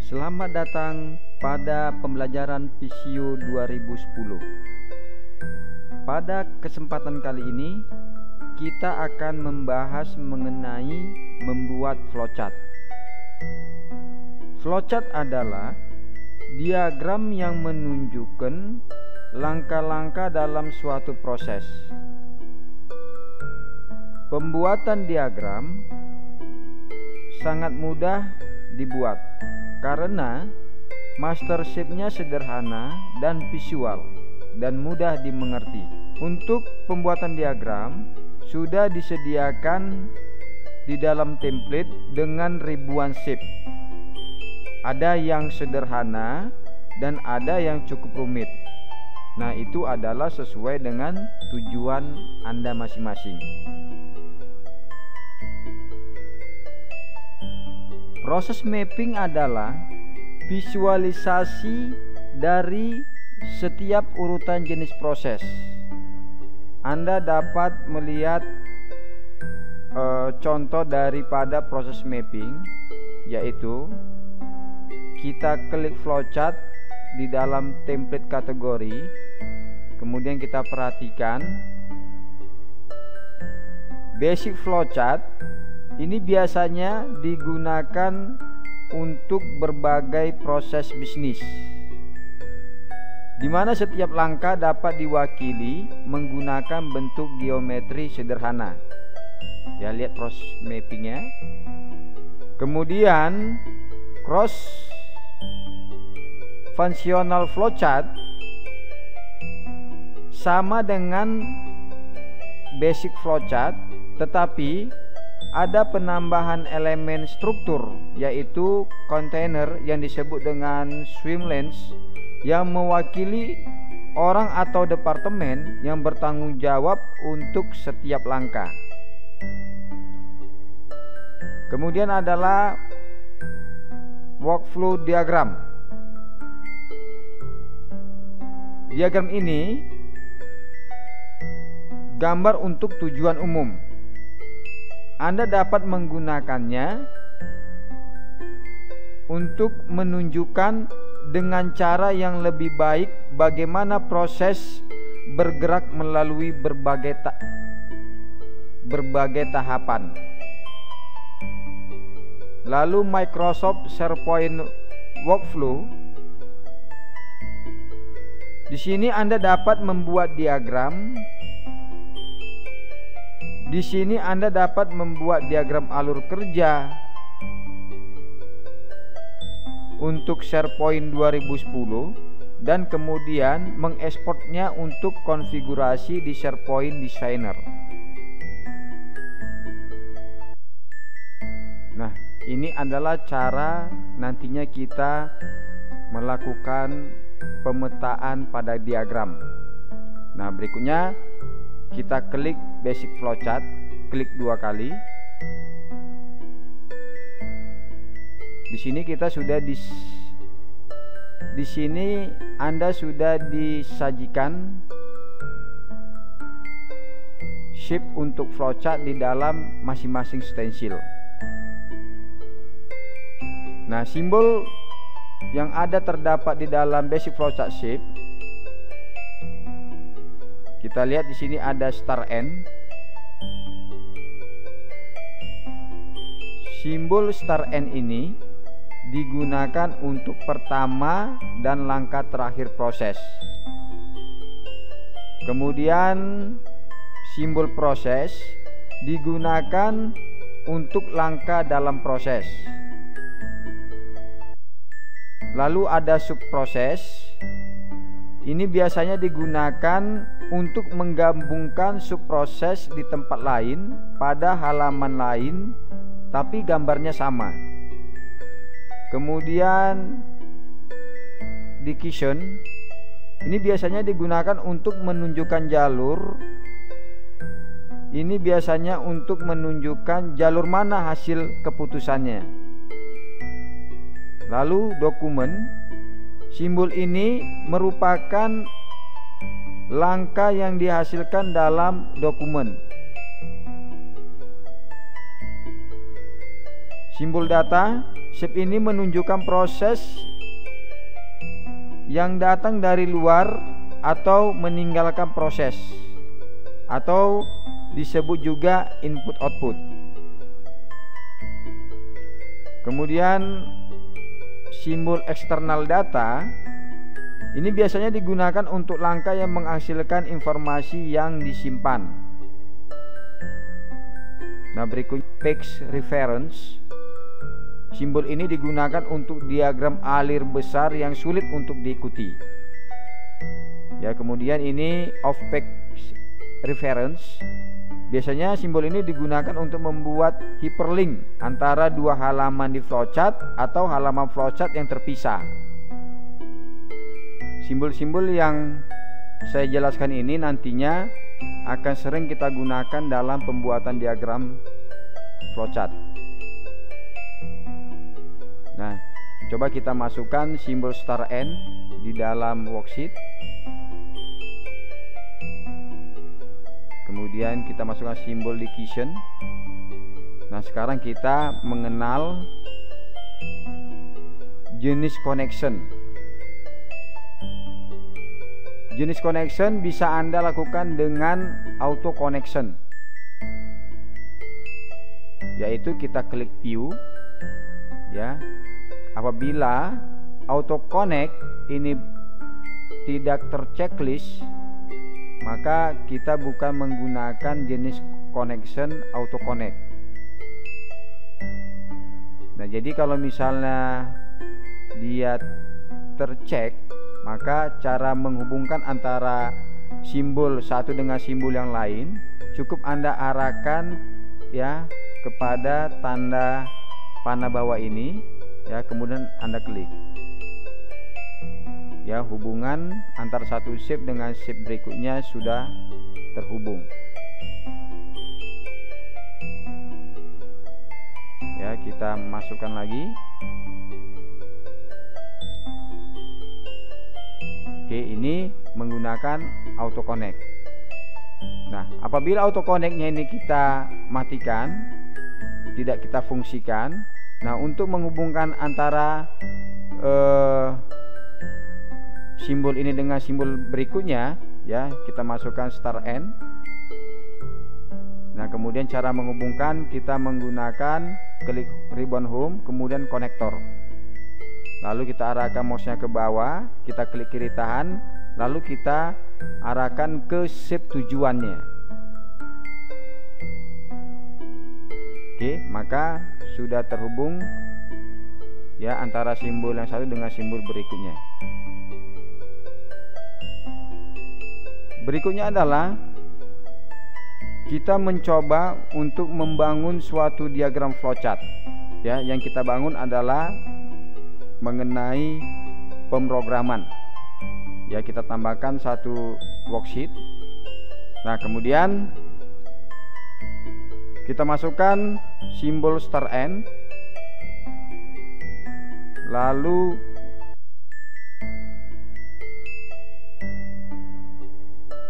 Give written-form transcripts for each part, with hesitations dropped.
Selamat datang pada pembelajaran Visio 2010. Pada kesempatan kali ini kita akan membahas mengenai membuat flowchart. Flowchart adalah diagram yang menunjukkan langkah-langkah dalam suatu proses. Pembuatan diagram sangat mudah dibuat karena master shape-nya sederhana dan visual dan mudah dimengerti. Untuk pembuatan diagram sudah disediakan di dalam template dengan ribuan shape. Ada yang sederhana dan ada yang cukup rumit. Nah, itu adalah sesuai dengan tujuan Anda masing-masing. Proses mapping adalah visualisasi dari setiap urutan jenis proses. Anda dapat melihat contoh daripada proses mapping, yaitu kita klik flowchart di dalam template kategori, kemudian kita perhatikan basic flowchart. Ini biasanya digunakan untuk berbagai proses bisnis, di mana setiap langkah dapat diwakili menggunakan bentuk geometri sederhana. Ya, lihat proses mappingnya. Kemudian cross functional flowchart sama dengan basic flowchart, tetapi ada penambahan elemen struktur, yaitu kontainer yang disebut dengan swim lanes, yang mewakili orang atau departemen yang bertanggung jawab untuk setiap langkah. Kemudian adalah workflow diagram. Diagram ini gambar untuk tujuan umum. Anda dapat menggunakannya untuk menunjukkan dengan cara yang lebih baik bagaimana proses bergerak melalui berbagai tahapan. Lalu Microsoft SharePoint Workflow. Di sini Anda dapat membuat diagram. Di sini Anda dapat membuat diagram alur kerja untuk SharePoint 2010 dan kemudian mengekspornya untuk konfigurasi di SharePoint Designer. Nah, ini adalah cara nantinya kita melakukan pemetaan pada diagram. Nah, berikutnya kita klik basic flowchart, klik 2 kali. Di sini kita sudah di sini Anda sudah disajikan shape untuk flowchart di dalam masing-masing stensil. Nah, simbol yang ada terdapat di dalam basic flowchart shape, kita lihat di sini ada star N. Simbol star N ini digunakan untuk pertama dan langkah terakhir proses. Kemudian simbol proses digunakan untuk langkah dalam proses. Lalu ada subproses. Ini biasanya digunakan untuk menggabungkan subproses di tempat lain pada halaman lain, tapi gambarnya sama. Kemudian decision. Ini biasanya digunakan untuk menunjukkan jalur. Ini biasanya untuk menunjukkan jalur mana hasil keputusannya. Lalu dokumen. Simbol ini merupakan langkah yang dihasilkan dalam dokumen. Simbol data shape ini menunjukkan proses yang datang dari luar atau meninggalkan proses, atau disebut juga input output. Kemudian simbol eksternal data ini biasanya digunakan untuk langkah yang menghasilkan informasi yang disimpan. Nah, berikut page reference. Simbol ini digunakan untuk diagram alir besar yang sulit untuk diikuti. Ya, kemudian ini off page reference. Biasanya simbol ini digunakan untuk membuat hyperlink antara dua halaman di flowchart atau halaman flowchart yang terpisah. Simbol-simbol yang saya jelaskan ini nantinya akan sering kita gunakan dalam pembuatan diagram flowchart. Nah, coba kita masukkan simbol star N di dalam worksheet. Kemudian kita masukkan simbol location. Nah, sekarang kita mengenal jenis connection. Jenis connection bisa Anda lakukan dengan auto connection, yaitu kita klik view, ya. Apabila auto connect ini tidak terchecklist, maka kita bukan menggunakan jenis connection auto connect. Nah, jadi kalau misalnya dia tercek, maka cara menghubungkan antara simbol satu dengan simbol yang lain cukup Anda arahkan ya kepada tanda panah bawah ini, ya, kemudian Anda klik. Ya, hubungan antara satu shape dengan shape berikutnya sudah terhubung. Ya, kita masukkan lagi. Oke, ini menggunakan auto connect. Nah, apabila auto connect-nya ini kita matikan, tidak kita fungsikan, nah, untuk menghubungkan antara simbol ini dengan simbol berikutnya, ya, kita masukkan star N. Nah, kemudian cara menghubungkan kita menggunakan klik ribbon home, kemudian konektor. Lalu kita arahkan mouse-nya ke bawah, kita klik kiri tahan, lalu kita arahkan ke shape tujuannya. Oke, maka sudah terhubung ya antara simbol yang satu dengan simbol berikutnya. Berikutnya adalah kita mencoba untuk membangun suatu diagram flowchart. Ya, yang kita bangun adalah mengenai pemrograman. Ya, kita tambahkan satu worksheet. Nah, kemudian kita masukkan simbol star N, lalu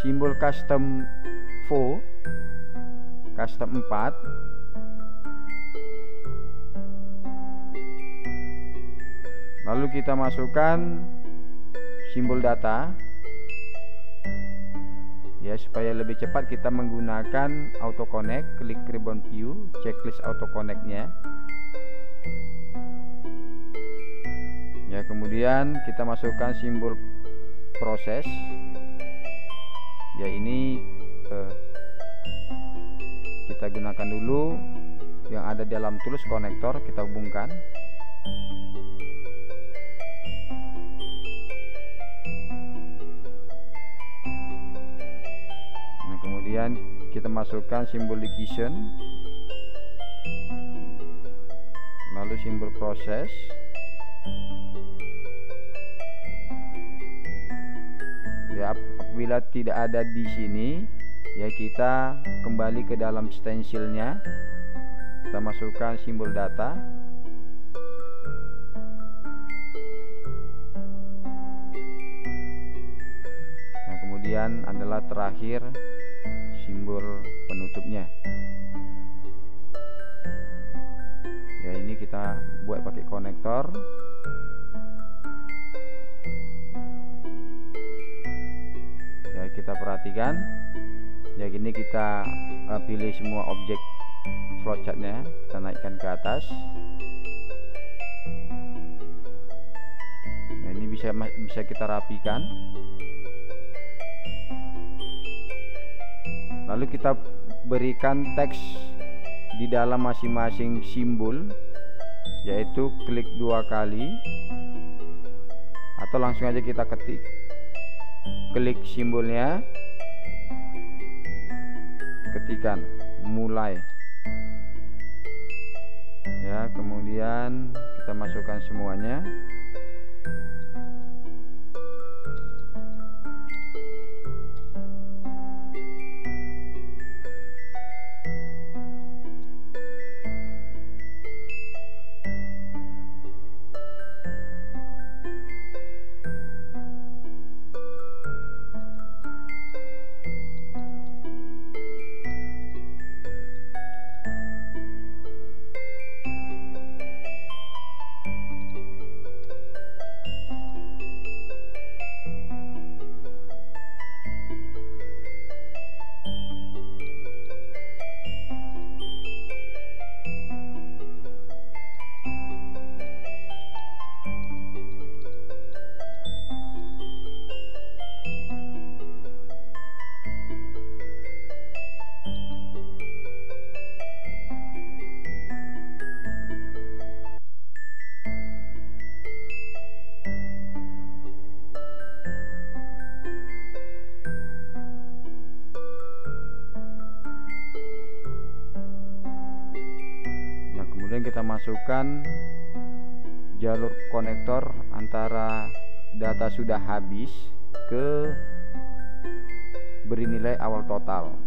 simbol custom 4, custom 4, lalu kita masukkan simbol data. Ya, supaya lebih cepat kita menggunakan auto connect, klik ribbon view, checklist auto connect-nya. Ya, kemudian kita masukkan simbol proses. Ya, ini kita gunakan dulu yang ada dalam tools konektor, kita hubungkan. Nah, kemudian kita masukkan simbol location, lalu simbol proses. Ya, apabila tidak ada di sini, ya kita kembali ke dalam stensilnya, kita masukkan simbol data. Nah, kemudian adalah terakhir simbol penutupnya. Ya, ini kita kita buat pakai konektor. Ya, kita perhatikan. Ya, gini kita pilih semua objek flowchartnya, kita naikkan ke atas. Nah, ini bisa kita rapikan. Lalu kita berikan teks di dalam masing-masing simbol, yaitu klik 2 kali, atau langsung aja kita ketik, klik simbolnya, ketikan mulai. Ya, kemudian kita masukkan semuanya. Kemudian kita masukkan jalur konektor antara data sudah habis ke beri nilai awal total.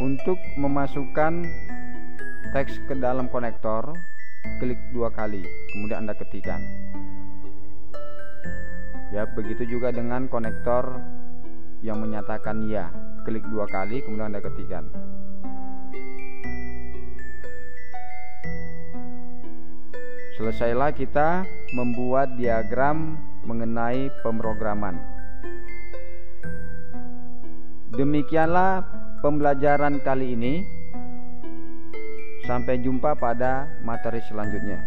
Untuk memasukkan teks ke dalam konektor, klik 2 kali, kemudian Anda ketikkan. Ya, begitu juga dengan konektor yang menyatakan ya, klik 2 kali, kemudian Anda ketikkan. Selesailah kita membuat diagram mengenai pemrograman. Demikianlah pembelajaran kali ini. Sampai jumpa pada materi selanjutnya.